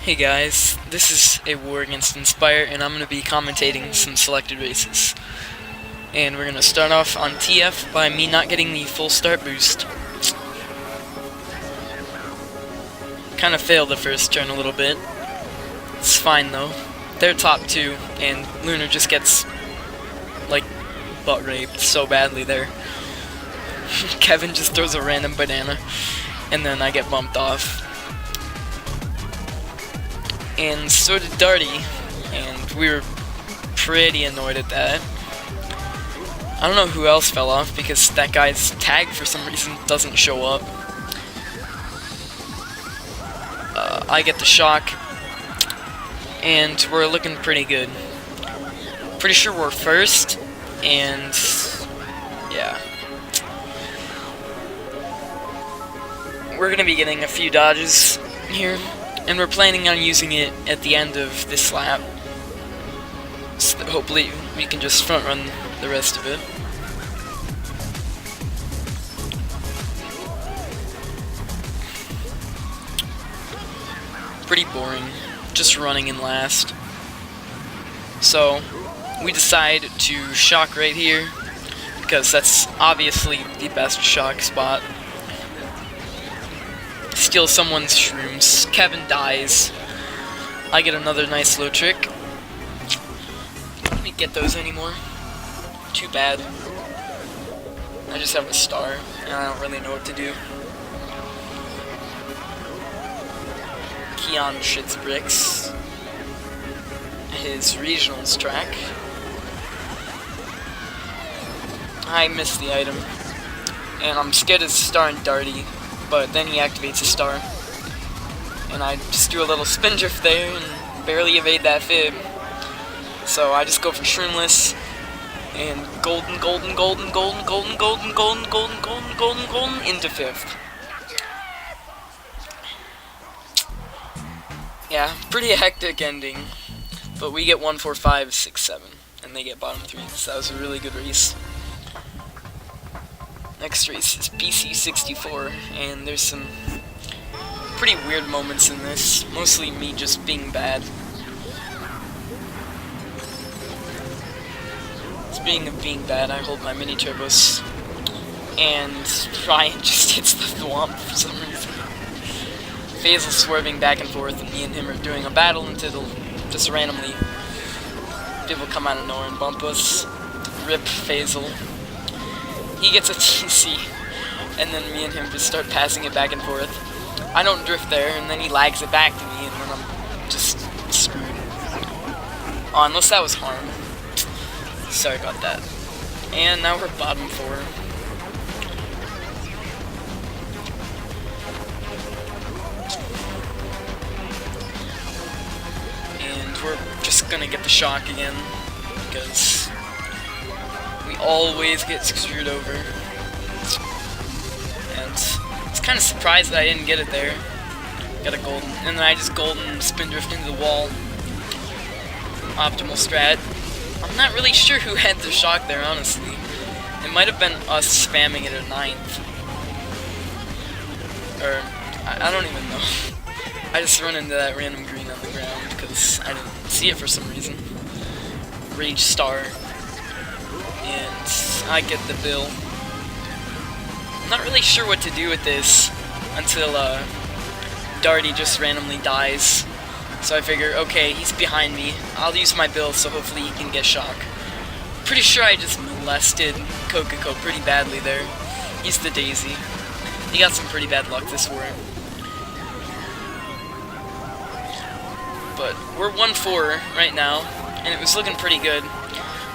Hey guys, this is a war against Inspire, and I'm going to be commentating some selected races. And we're going to start off on TF by me not getting the full start boost. Kind of failed the first turn a little bit. It's fine though. They're top 2, and Lunar just gets, like, butt raped so badly there. Kevin just throws a random banana, and then I get bumped off. And so did Darty, and we were pretty annoyed at that. I don't know who else fell off, because that guy's tag for some reason doesn't show up. I get the shock, and we're looking pretty good. Pretty sure we're first, and yeah. We're going to be getting a few dodges here. And we're planning on using it at the end of this lap. So hopefully we can just front run the rest of it. Pretty boring, just running in last. So we decide to shock right here, because that's obviously the best shock spot. Steal someone's shrooms. Kevin dies. I get another nice low trick. Can't get those anymore. Too bad. I just have a star, and I don't really know what to do. Keon shits bricks. His regionals track. I missed the item. And I'm scared of Star and Darty. But then he activates a star, and I just do a little spin drift there and barely evade that fib. So I just go for shroomless and golden into 5th. Yeah, pretty hectic ending, but we get 1, 4, 5, 6, 7, and they get bottom 3. So that was a really good race. Next race is PC64, and there's some pretty weird moments in this, mostly me just being bad. Speaking of being bad, I hold my mini turbos, and Ryan just hits the thwomp for some reason. Faisal swerving back and forth, and me and him are doing a battle until just randomly people come out of nowhere and bump us. Rip Faisal. He gets a TC, and then me and him just start passing it back and forth. I don't drift there, and then he lags it back to me, and then I'm just screwed. Oh, unless that was harm. Sorry about that. And now we're bottom 4. And we're just gonna get the shock again, because we always get screwed over. And it's kind of surprised that I didn't get it there. Got a golden, and then I just golden spin drift into the wall. Optimal strat. I'm not really sure who had the shock there, honestly. It might have been us spamming it at 9th. Or, I don't even know. I just run into that random green on the ground because I didn't see it for some reason. Rage star. And I get the bill. I'm not really sure what to do with this until Darty just randomly dies. So I figure, okay, he's behind me. I'll use my bill so hopefully he can get shock. Pretty sure I just molested Coco pretty badly there. He's the daisy. He got some pretty bad luck this war. But we're 1-4 right now, and it was looking pretty good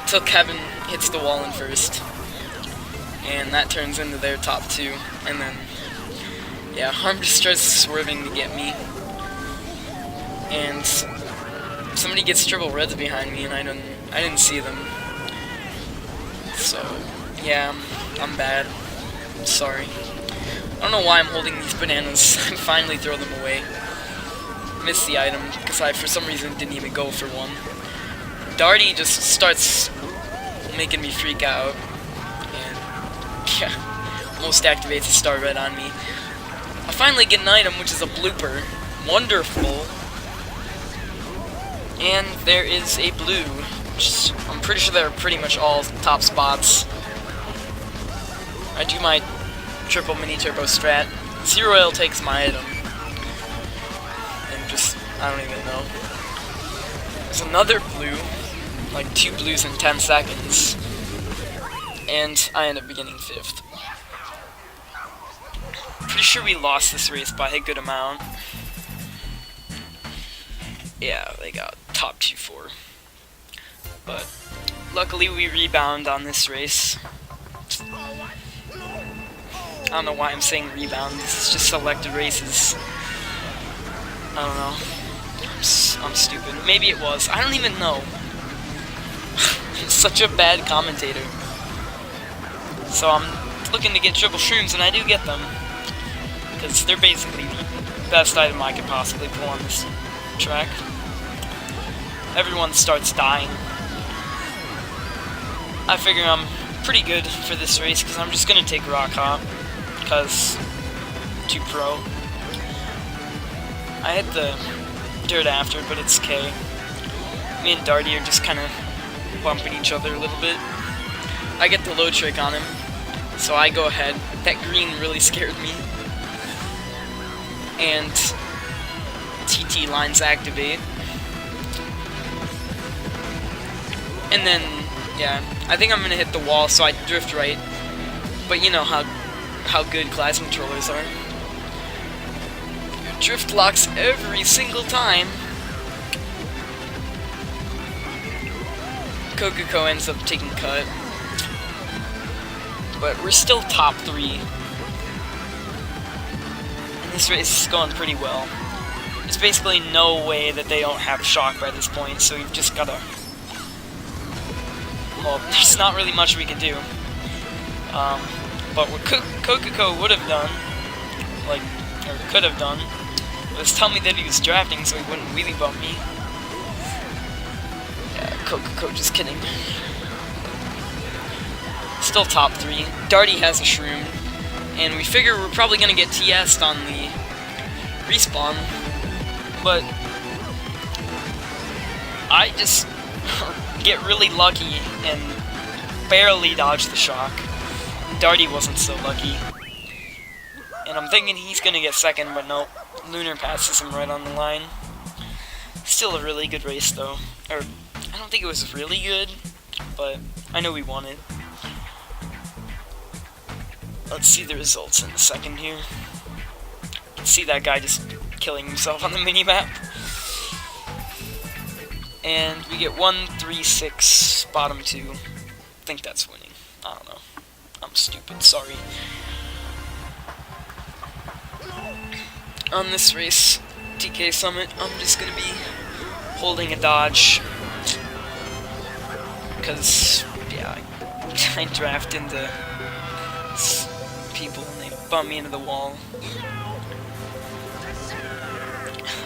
until Kevin hits the wall in first, and that turns into their top 2, and then yeah, Harm just starts swerving to get me, and somebody gets triple reds behind me, and I didn't see them. So yeah, I'm bad. Sorry. I don't know why I'm holding these bananas. I finally throw them away. Missed the item because I for some reason didn't even go for one. Darty just starts making me freak out, and yeah, almost activates a star red on me. I finally get an item, which is a blooper. Wonderful. And there is a blue, which I'm pretty sure they're pretty much all top spots. I do my triple mini turbo strat. Zero oil takes my item. And just, I don't even know. There's another blue, like 2 blues in 10 seconds. And I end up beginning 5th. Pretty sure we lost this race by a good amount. Yeah, they got top 2-4. But luckily we rebound on this race. I don't know why I'm saying rebound. This is just selected races. I don't know. I'm stupid. Maybe it was. I don't even know. I'm such a bad commentator. So I'm looking to get triple shrooms, and I do get them. Because they're basically the best item I could possibly pull on this track. Everyone starts dying. I figure I'm pretty good for this race, because I'm just going to take Rock Hop. Because too pro. I hit the dirt after, but it's okay. Me and Darty are just kind of bumping each other a little bit. I get the low trick on him, so I go ahead. That green really scared me. And TT lines activate. And then, yeah, I think I'm going to hit the wall, so I drift right. But you know how good class controllers are. Drift locks every single time. Coco ends up taking cut. But we're still top 3. And this race is going pretty well. There's basically no way that they don't have shock by this point, so we've just gotta... Well, there's not really much we can do. But what Coco would have done, or could have done, was tell me that he was drafting so he wouldn't wheelie bump me. Yeah, Coco, just kidding. Still top 3. Darty has a shroom, and we figure we're probably gonna get TS'd on the respawn, but I just get really lucky and barely dodge the shock. Darty wasn't so lucky. And I'm thinking he's gonna get second, but nope. Lunar passes him right on the line. Still a really good race, though. Or, I don't think it was really good, but I know we won it. Let's see the results in a second here. You can see that guy just killing himself on the minimap. And we get 1, 3, 6, bottom 2. I think that's winning. I don't know. I'm stupid, sorry. On this race, TK Summit, I'm just gonna be holding a dodge. Because, yeah, I draft into people and they bump me into the wall.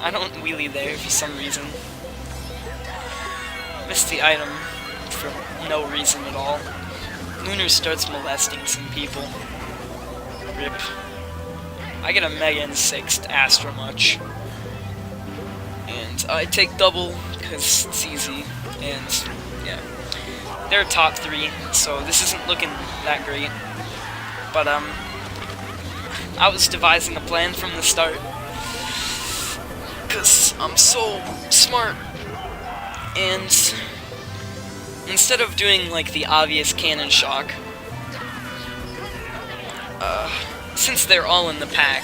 I don't wheelie there for some reason. Missed the item for no reason at all. Lunar starts molesting some people. Rip. I get a Mega in 6th, Astra much. And I take double, because it's easy. And, yeah. They're top 3, so this isn't looking that great. But, I was devising a plan from the start. Because I'm so smart. And instead of doing, like, the obvious cannon shock, since they're all in the pack,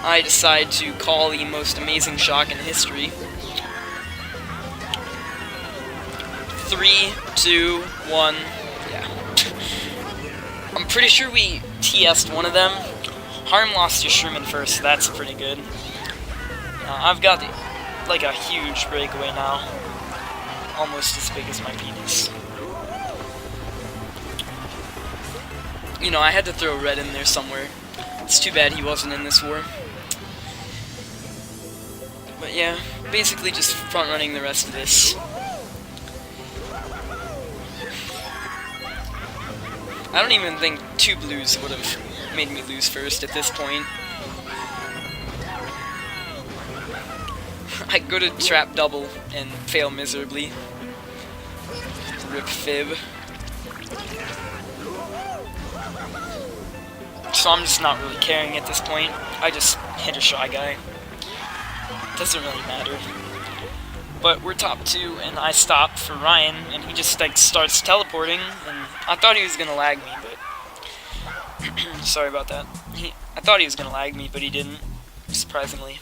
I decide to call the most amazing shock in history. 3, 2, 1, yeah. I'm pretty sure we TS'd one of them. Harm lost to Sherman first, so that's pretty good. I've got, like, a huge breakaway now. Almost as big as my penis. You know, I had to throw Red in there somewhere. It's too bad he wasn't in this war. But yeah, basically just front-running the rest of this. I don't even think 2 blues would have made me lose first at this point. I go to trap double and fail miserably. Rip fib. So I'm just not really caring at this point. I just hit a Shy Guy. Doesn't really matter. But we're top 2, and I stop for Ryan, and he just like starts teleporting, and I thought he was gonna lag me, but sorry about that. I thought he was gonna lag me, but he didn't, surprisingly.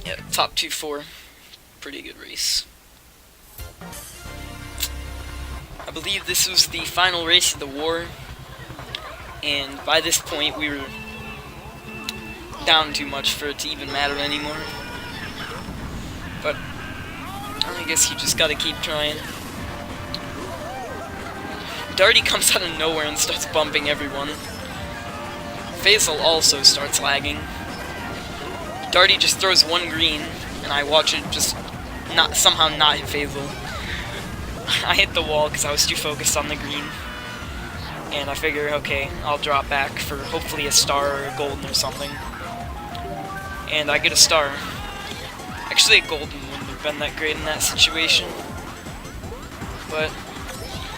Yeah, top 2-4. Pretty good race. I believe this was the final race of the war, and by this point we were down too much for it to even matter anymore. But I guess you just gotta keep trying. Darty comes out of nowhere and starts bumping everyone. Faisal also starts lagging. Darty just throws one green, and I watch it just somehow not hit Faisal. I hit the wall because I was too focused on the green. And I figure, okay, I'll drop back for hopefully a star or a golden or something. And I get a star. Actually, a golden wouldn't have been that great in that situation. But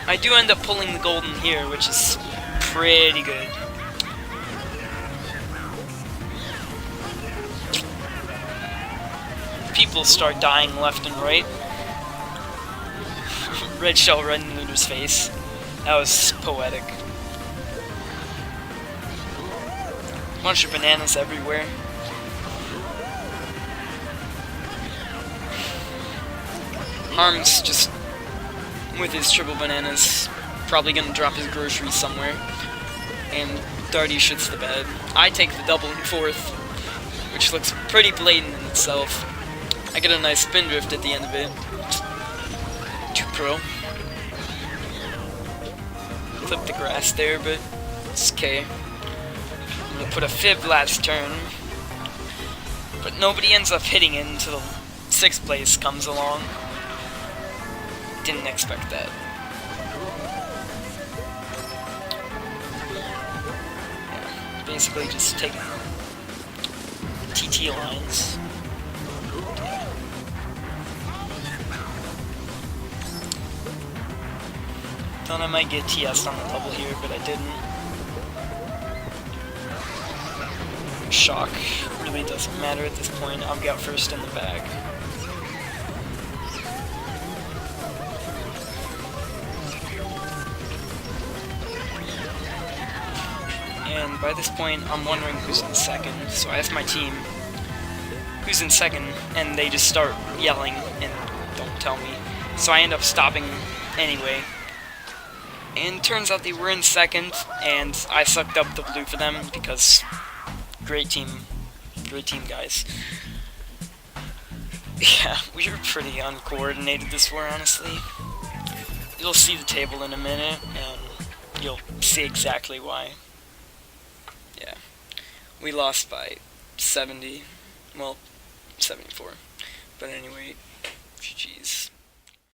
I do end up pulling the golden here, which is pretty good. People start dying left and right. Red shell right in Luna's face. That was poetic. Bunch of bananas everywhere. Harm's just with his triple bananas, probably gonna drop his groceries somewhere. And Darty shits the bed. I take the double in 4th, which looks pretty blatant in itself. I get a nice spin drift at the end of it. Too pro. Clip the grass there, but it's okay. I'm gonna put a fib last turn, but nobody ends up hitting it until 6th place comes along. Didn't expect that. Yeah, basically just taking TT lines. Thought I might get TS on the double here, but I didn't. Shock really doesn't matter at this point. I'll get first in the bag. And by this point, I'm wondering who's in second, so I ask my team who's in second, and they just start yelling and don't tell me. So I end up stopping anyway. And turns out they were in second, and I sucked up the blue for them because great team guys. Yeah, we were pretty uncoordinated this war, honestly. You'll see the table in a minute, and you'll see exactly why. Yeah, we lost by 70, well, 74. But anyway, GG's.